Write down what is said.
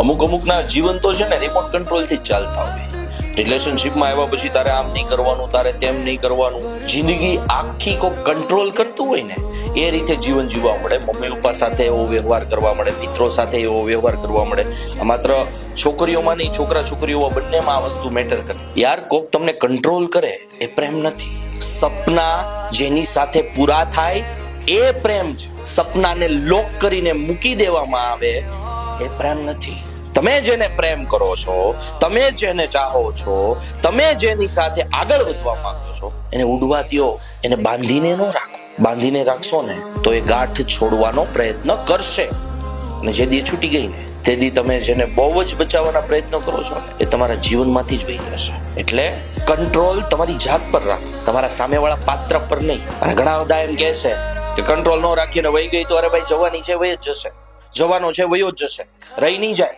અમુકના જીવન તો છે ને રિમોટ કંટ્રોલ થી જ ચાલતા હોય. રિલેશનશિપમાં આવ્યા પછી તારે આમ નહીં કરવાનું, તારે તેમ નહીં કરવાનું, જિંદગી આખી કોઈ કંટ્રોલ કરતું હોય ને એ રીતે જીવન જીવવા મળે. મમ્મી પપ્પા સાથે એવો વ્યવહાર કરવા મળે, મિત્રો સાથે એવો વ્યવહાર કરવા મળે. આ માત્ર છોકરીઓમાં નહીં, છોકરા છોકરીઓ બંનેમાં આ વસ્તુ મેટર કરે. યાર કોક તમને કંટ્રોલ કરે એ પ્રેમ નથી. સપના જેની સાથે પૂરા થાય એ પ્રેમ છે. સપનાને લોક કરીને મૂકી દેવામાં આવે એ પ્રેમ નથી. તમે જેને પ્રેમ કરો છો, તમે જેને ચાહો છો, તમે જેની સાથે આગળ વધવા માંગો છો, એને ઉડવા દ્યો, એને બાંધીને ન રાખો. બાંધીને રાખશો ને તો એ ગાંઠ છોડવાનો પ્રયત્ન કરશે, અને જે દી છૂટી ગઈ ને તે દી તમે જેને બહુ જ બચાવવાના પ્રયત્નો કરો છો ને એ તમારા જીવનમાંથી જ વહી જશે. એટલે કંટ્રોલ તમારી જાત પર રાખો, તમારા સામેવાળા પાત્ર પર નહીં. અને ઘણા બધા એમ કહે છે કે કંટ્રોલ ન રાખીને વહી ગઈ તો અરે ભાઈ જવાની છે, વહી જ જશે. જવાનો છે, વયો જ જશે, રહી નહીં જાય.